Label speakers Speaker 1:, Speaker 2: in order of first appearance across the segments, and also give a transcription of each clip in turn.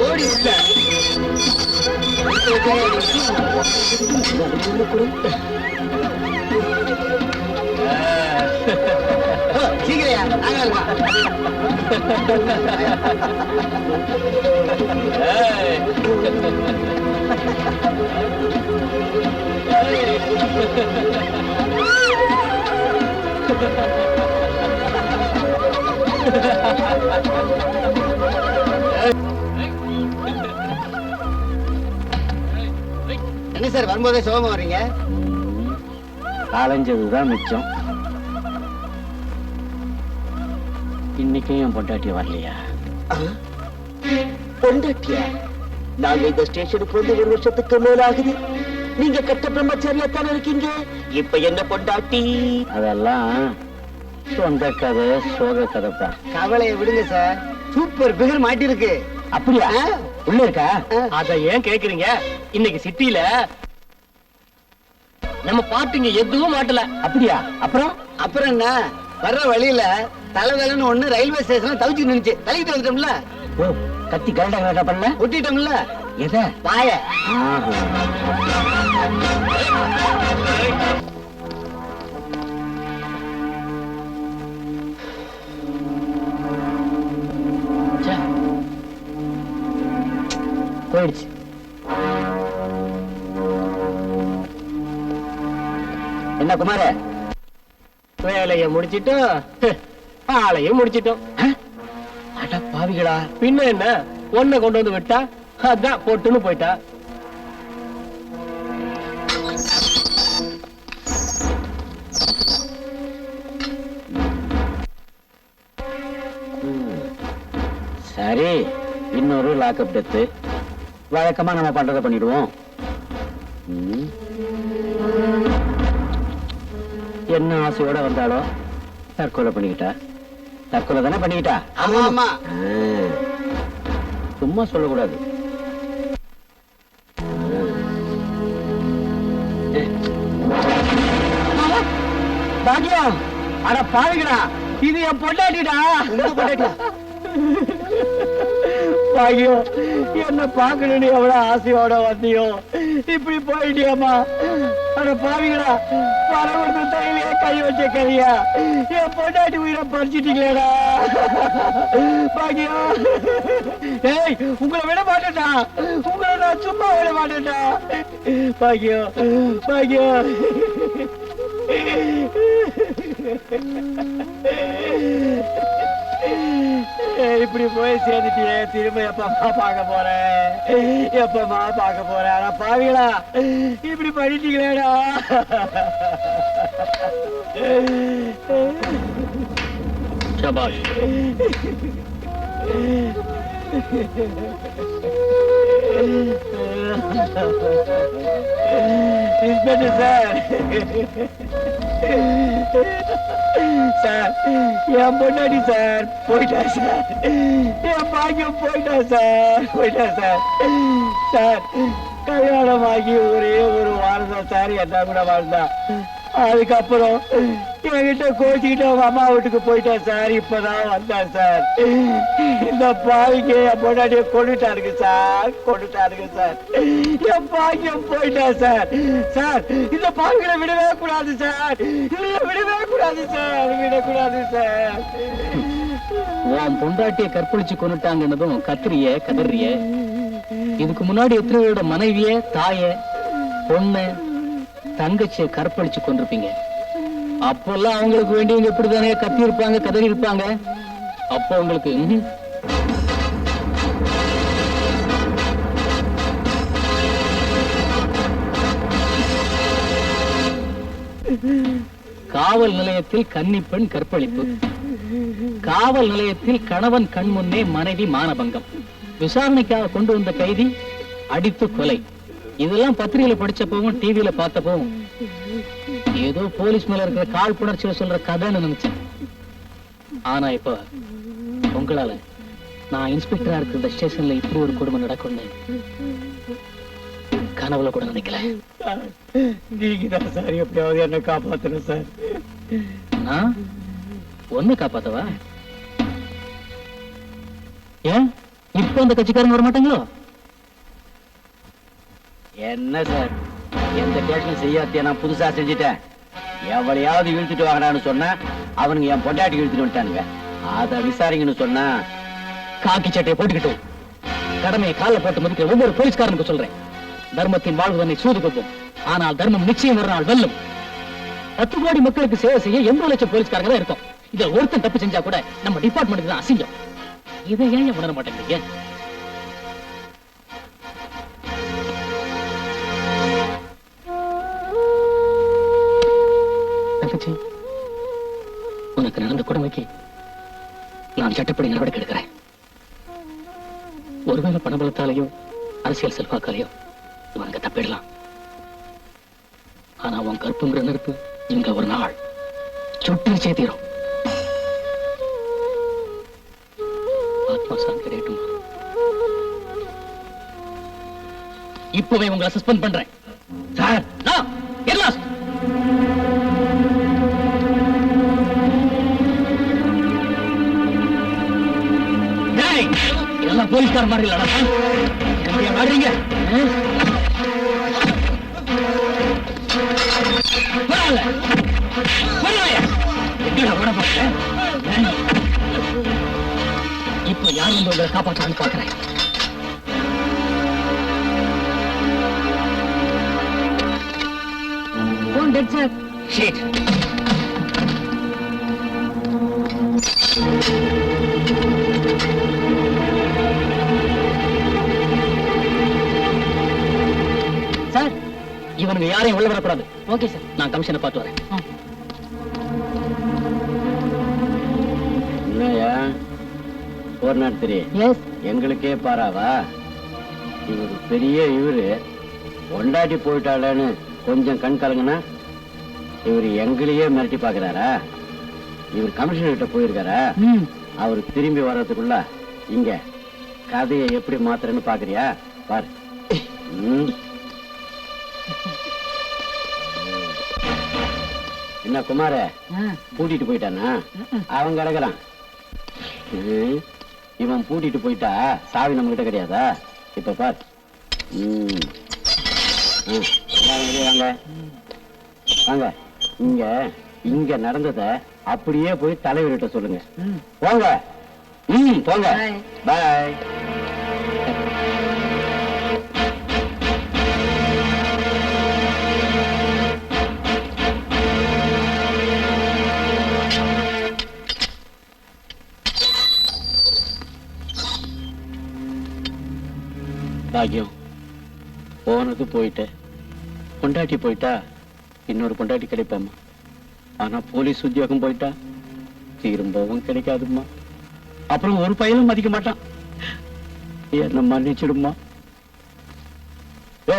Speaker 1: ஓடி உள்ள சீக்கிரையா நாங்க என்ன சார் வரும்போதே சோகமா வர்றீங்க?
Speaker 2: காலஞ்சதுதான் மிச்சம். இன்னைக்கும் என் பொண்டாட்டிய வரலையா?
Speaker 1: பொண்டாட்டியா? நாங்க இந்த ஸ்டேஷனுக்கு வந்து 1 வருஷத்துக்கு மேல ஆகுது. நீங்க கட்ட பிரம்மச்சாரியாத்தானே இருக்கீங்க. இப்ப என்ன பொண்டாட்டி?
Speaker 2: அதெல்லாம் சொந்த கதை, சோக கதைப்பா.
Speaker 1: கவலையை விடுங்க சார். Super figure மாட்டிருக்கு.
Speaker 2: அப்படியா? உள்ள இருக்கா?
Speaker 3: அத ஏன் கேக்குறீங்க? இன்னைக்கு சிட்டில நம்ம பாட்டுங்க எதுவும் மாட்டல.
Speaker 2: அப்படியா?
Speaker 1: அப்புறம் என்ன? வர்ற வழியில தலைவலன்னு ஒண்ணு ரயில்வே ஸ்டேஷன்ல தவிச்சு நின்னுச்சு. தலைக்கிட்டு வந்துட்டோம்ல.
Speaker 2: ஓ, கத்தி கரண்டா கரண்டா பண்ணல?
Speaker 1: ஒட்டிட்டோம்ல.
Speaker 2: எத?
Speaker 1: பாய.
Speaker 2: போயிடுச்சு. என்ன குமார,
Speaker 3: வேலைய முடிச்சிட்டோம், ஆளையும் முடிச்சிட்டோம்.
Speaker 2: அட பாவிகளா!
Speaker 3: பின்ன என்ன, ஒன்ன கொண்டு வந்து விட்டா அதான் போட்டுன்னு போயிட்டா.
Speaker 2: சரி, இன்னொரு லாக்அப் டெத்து. வழக்கமா நம்ம பண்றதை பண்ணிடுவோம். என்ன ஆசையோட வந்தாலோ தற்கொலை பண்ணிக்கிட்டா. தற்கொலை தானே பண்ணிக்கிட்டா?
Speaker 1: ஆமா ஆமா.
Speaker 2: சும்மா சொல்லக்கூடாது.
Speaker 3: பாக்கியம், அட பாருங்கடா, இது என் பொண்டாட்டிடா. பாக்கியம், என்ன பாக்கணும்னு எவ்வளவு ஆசையோட வந்தியோ, இப்படி போயிட்டியாமா? அட பாவிங்களா, பரவத்து தையிலே கை வச்ச கரியா, என் பொண்டாட்டி உயிரை பறிச்சிட்டீங்களேடா. பாக்கியம், ஏய், உங்களை விட மாட்டேன்டா, உங்களை நான் சும்மா விட மாட்டேன்டா. பாக்கியம், பாக்கியம். இப்படி போய் சேர்ந்துட்டியே, திரும்ப எப்பமா பார்க்க போறேன்? எப்பமா பார்க்க போறேன்? ஆனா பாவிகளா, இப்படி பண்ணிட்டீங்களேடா.
Speaker 2: சபாஷ்.
Speaker 3: இன்ஸ்பெக்டர் சார், சார், என் பொண்டாட்டி சார் போயிட்டா சார். என் பாக்கியம் போயிட்டா சார், போயிட்டா சார். சார், கல்யாணமாகி ஒரே ஒரு வாரம் தான் சார் என்ன கூட வாழ்ந்தா. அதுக்கப்புறம் என்கிட்ட கோச்சிக்கிட்டு அவங்க அம்மா வீட்டுக்கு போயிட்டா சார். இப்பதான் வந்தா சார். இந்த பாவிக்கு என் பொண்டாட்டிய கொண்டுட்டாருங்க சார், கொண்டுட்டாருங்க சார். என் பாக்கியம் போயிட்டா சார். சார், இந்த பாவிகளை விடவே கூடாது சார், விடவே கூடாது சார், விடக்கூடாது சார்.
Speaker 2: உன் பொண்டாட்டிய கற்பழிச்சு கொண்டுட்டாங்கன்னதும் கத்திரிய கதறிய. இதுக்கு முன்னாடி எத்தனை பேரோட மனைவிய, தாய, பொண்ணு, தங்கச்சிய கற்பழிச்சு கொண்டிருப்பீங்க. அப்பெல்லாம் அவங்களுக்கு வேண்டியவங்க எப்படிதானே கத்தி இருப்பாங்க, கதறி இருப்பாங்க. அப்போ உங்களுக்கு காவல் நிலையத்தில் கன்னிப்பெண் கற்பழிப்பு, காவல் நிலையத்தில் கணவன் கண் முன்னே மனைவி மானபங்கம், விசாரணைக்காக கொண்டு வந்த கைதி அடித்து கொலை. இதெல்லாம் பத்திரிகையில படிச்சப்பவும் டிவியில பார்த்தப்பவும் ஏதோ போலீஸ் மேல இருக்கிற காழ்ப்புணர்ச்சியில சொல்ற கதைன்னு நினைச்சேன். ஆனா இப்ப உங்களால நான் இன்ஸ்பெக்டரா இருக்கிற இந்த ஸ்டேஷன்ல இப்படி ஒரு கொடுமை நடக்கும்னு கனவுல கூட நினைக்கல.
Speaker 3: நீங்க தான் சார் எப்படியாவது என்ன காப்பாத்தணும் சார்.
Speaker 2: நான் ஒண்ணு காப்பாத்தவா? ஏன் இப்ப அந்த கட்சிக்காரங்க வர மாட்டாங்களோ?
Speaker 3: என்ன சார், எந்த கேட்டும் செய்யாத்திய நான் புதுசா செஞ்சுட்டேன். எவளையாவது இழுத்துட்டு வாங்கடான்னு சொன்னா அவனுங்க என் பொண்டாட்டி இழுத்துட்டு வந்துட்டானுங்க. அத விசாரிங்கன்னு சொன்னா
Speaker 2: காக்கி சட்டையை போட்டுக்கிட்டு கடமையை கால போட்டு மதிக்கிற ஒவ்வொரு போலீஸ்காரனுக்கு சொல்றேன், தர்மத்தின் வாழ்வதனை சூது கொடுப்போம். ஆனால் தர்மம் நிச்சயம் ஒரு நாள் வெல்லும். 10 கோடி மக்களுக்கு சேவை செய்ய 80 லட்சம் போலீஸ்காரங்க தான் இருக்கும். இதை ஒருத்தன் தப்பு செஞ்சா கூட நம்ம டிபார்ட்மெண்ட்டுக்கு தான் அசிங்கம். இதை ஏன் உணர மாட்டேங்கிறீங்க? உனக்கு நடந்த கொடுமைக்கு நான் சட்டப்படி நடவடிக்கை எடுக்கிறேன். ஒருவேளை பணபலத்தாலேயோ அரசியல் செல்வாக்காலேயோ இவனுக்கு தப்பிடலாம். ஆனா உன் கற்புங்கிற நெருப்பு இங்க ஒரு நாள் சுட்டு தீரும். ஆத்மா சாந்தி அடையட்டும். இப்பவே உங்களை சஸ்பெண்ட் பண்றேன்.
Speaker 3: சார்
Speaker 2: எல்லாம் இதெல்லாம் போலீஸ்கார மாதிரி இல்லடா. வாடுறீங்க இப்ப யார் வந்து உங்களை காப்பாற்றான்னு பாக்குறேன். சார் இவனுங்க யாரையும் உள்ள வரக்கூடாது. ஓகே சார், நான் கமிஷனை பார்த்து வரேன்.
Speaker 3: என்னையா ஒரு நாட்டு எங்களுக்கே பாராவா? இவரு பெரிய இவரு பொண்டாட்டி போயிட்டாளன்னு கொஞ்சம் கண் கலங்குனா இவரு எங்களையே மிரட்டி பாக்குறாரா? இவர் கமிஷனர் கிட்ட போயிருக்காரா? அவரு திரும்பி வர்றதுக்குள்ள இங்க கதையை எப்படி மாத்துறேன்னு பாக்குறியா? பாரு. என்ன குமார பூட்டிட்டு போயிட்டானா? அவன் கிடக்குறான். இவன் பூட்டிட்டு போயிட்டா சாவி நம்ம கிட்ட கிடையாதா? இப்ப பார். வாங்க வாங்க. இங்க இங்க நடந்தத அப்படியே போய் தலைவர்கிட்ட சொல்லுங்க. போங்க. போங்க. பாய். பாக்கியம் போனது போயிட்ட. பொண்டாட்டி போயிட்டா இன்னொரு பொண்டாட்டி கிடைப்பாமா. ஆனா போலீஸ் உத்தியோகம் போயிட்டா திரும்பவும் கிடைக்காதுமா. அப்புறம் ஒரு பையனும் மதிக்க மாட்டான். என்ன மன்னிச்சிடுமா. ஓ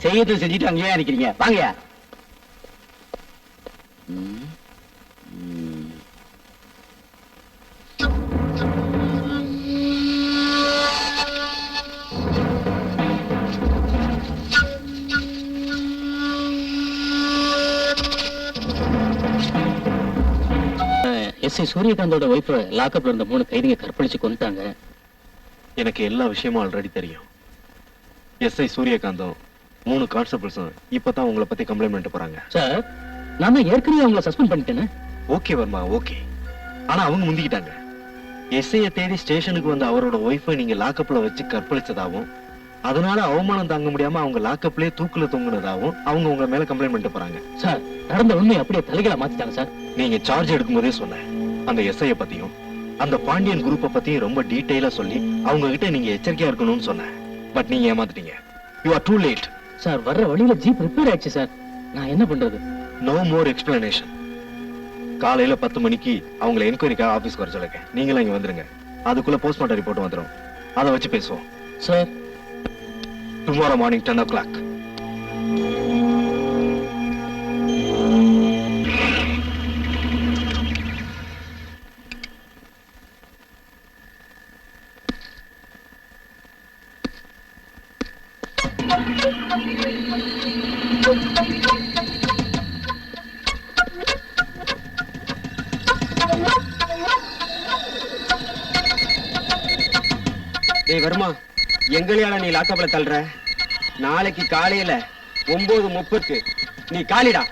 Speaker 3: செய்யறது செஞ்சுட்டு அங்கேயே நிக்கிறீங்க. வாங்கயா.
Speaker 2: எஸ்ஐ சூரியகாந்தோட ஒய்ஃப் லாக்அப்ல இருந்த 3 கைதிங்க கற்பழிச்சு கொண்டுட்டாங்க.
Speaker 4: எனக்கு எல்லா விஷயமும் ஆல்ரெடி தெரியும். எஸ்ஐ சூரியகாந்தம் 3 கான்ஸ்டபிள்ஸும் இப்பதான் உங்களை பத்தி கம்ப்ளைண்ட் பண்ணிட்டு போறாங்க.
Speaker 2: சார் நான் ஏற்கனவே அவங்களை சஸ்பெண்ட் பண்ணிட்டேன்னு.
Speaker 4: Okay Varma, okay. ஆனா அவங்க முந்திக்கிட்டாங்க. எஸ்ஐய தேடி ஸ்டேஷனுக்கு வந்து அவரோட ஒய்ஃபை நீங்க லாக்அப்ல வச்சு கற்பழிச்சதாவும், அதனால அவமானம் தாங்க முடியாம அவங்க லாக்அப்லயே தூக்குல தொங்குனதாவும் அவங்க உங்க மேல கம்ப்ளைண்ட் பண்ணிட்டு போறாங்க.
Speaker 2: சார் நடந்த உண்மையை அப்படியே தலைகளை மாத்திட்டாங்க சார்.
Speaker 4: நீங்க சார்ஜ் எடுக்கும் போதே சொன்னேன், அந்த எஸ்ஐய பத்தியும் அந்த பாண்டியன் குரூப்பை பத்தியும் ரொம்ப டீடைலா சொல்லி அவங்க கிட்ட நீங்க எச்சரிக்கையா இருக்கணும்னு சொன்னேன். பட் நீங்க ஏமாத்திட்டீங்க. You are too late.
Speaker 2: Sir வர்ற வழியில ஜீப் ரிப்பேர் ஆயிடுச்சு சார். நான் என்ன பண்றது?
Speaker 4: No more explanation. காலையில 10 மணிக்கு அவங்களை என்கொயரிக்காக ஆபீஸ்க்கு வர சொல்லுங்க. நீங்களும் இங்க வந்துருங்க. அதுக்குள்ள போஸ்ட்மார்ட்டம் ரிப்போர்ட் வந்துடும். அதை வச்சு பேசுவோம்.
Speaker 2: Sir
Speaker 4: tomorrow morning 10 o'clock.
Speaker 3: ஏய் வருமா, எங்களையால நீ லாக்கப்ல தள்ளுற? நாளைக்கு காலையில 9:30 நீ காலிடா.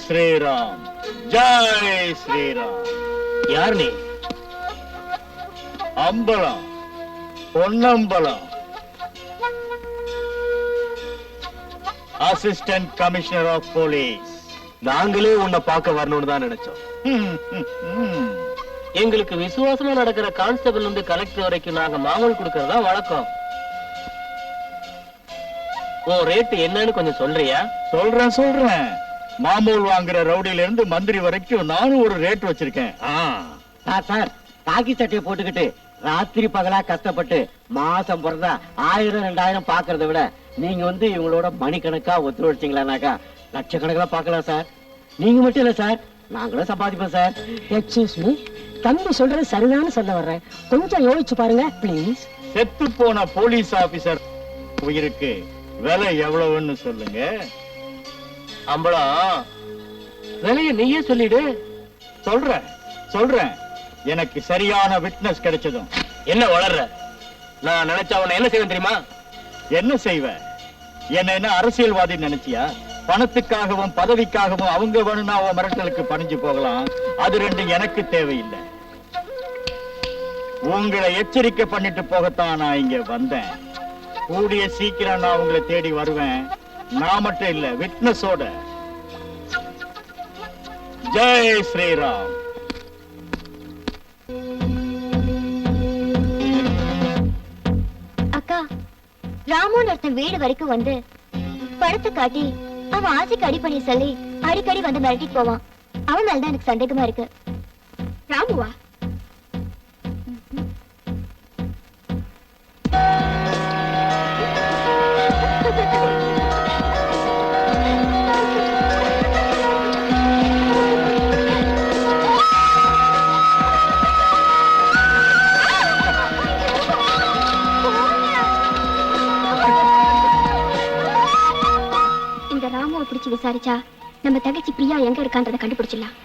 Speaker 5: ஸ்ரீராம், ஜெய் ஸ்ரீராம்.
Speaker 2: யார் நீ?
Speaker 5: Ambalam, Ponnambalam, assistant commissioner of police.
Speaker 4: நாங்களே உன்னை பார்க்க வரணும்னு தான் நினைச்சோம்.
Speaker 2: எங்களுக்கு விசுவாசமா நடக்கிற கான்ஸ்டபிள் இருந்து கலெக்டர் வரைக்கும் நாங்க மாமூல் கொடுக்கறதா வழக்கம். ஓ ரேட் என்னன்னு கொஞ்சம் சொல்றியா?
Speaker 5: சொல்றேன். மாமூல் வாங்குற ரவுடியில இருந்து மந்திரி வரைக்கும் நானும் ஒரு ரேட் வச்சிருக்கேன்.
Speaker 3: சார் காக்கி சட்டையை போட்டுக்கிட்டு ராத்திரி பகலா கஷ்டப்பட்டு மாசம் பிறந்தா 1000-2000 பாக்குறத விட நீங்க இவங்களோட மணிக்கணக்கா ஒத்துழைச்சிங்களானாக்கா லட்சக்கணக்கில் பாக்கலாம் சார். நீங்க மட்டும் இல்ல சார், நாங்களும் சம்பாதிப்போம் சார்.
Speaker 6: எக்ஸ்கியூஸ் மீ, தம்பி சொல்றது சரிதான்னு சொல்ல வர்றேன், கொஞ்சம் யோசிச்சு பாருங்க ப்ளீஸ்.
Speaker 5: செத்து போன போலீஸ் ஆபீசர் உயிருக்கு விலை எவ்வளவுன்னு சொல்லுங்க.
Speaker 2: அம்பலம், விலைய நீயே சொல்லிடு.
Speaker 5: சொல்றேன். எனக்கு சரியான விட்னஸ் கிடைச்சதும்.
Speaker 2: என்ன வளர்ற? நான் நினைச்சா உன்னை என்ன செய்வேன் தெரியுமா?
Speaker 5: என்ன செய்வ? என்ன அரசியல்வாதி நினைச்சியா? பணத்துக்காகவும் பதவிக்காகவும் அவங்க வேணும்னா அவன் மிரட்டலுக்கு பணிஞ்சு போகலாம். அது ரெண்டும் எனக்கு தேவையில்லை. உங்களை எச்சரிக்கை பண்ணிட்டு போகத்தான் நான் இங்க வந்தேன். கூடிய சீக்கிரம் நான் உங்களை தேடி வருவேன். நான் மட்டும் இல்ல, விட்னஸோட. ஜெய் ஸ்ரீராம்.
Speaker 7: அக்கா, ராமுன்னு ஒருத்தன் வீடு வரைக்கும் வந்து படத்தை காட்டி அவன் ஆசைக்கு அடிப்பணி சொல்லி அடிக்கடி வந்து மிரட்டிட்டு போவான். அவன் மேலதான் எனக்கு சந்தேகமா இருக்கு. ராமுவா? ராமுவை பிடிச்சு விசாரிச்சா நம்ம தங்கச்சி பிரியா எங்க இருக்கான்றதை கண்டுபிடிச்சிடலாம்.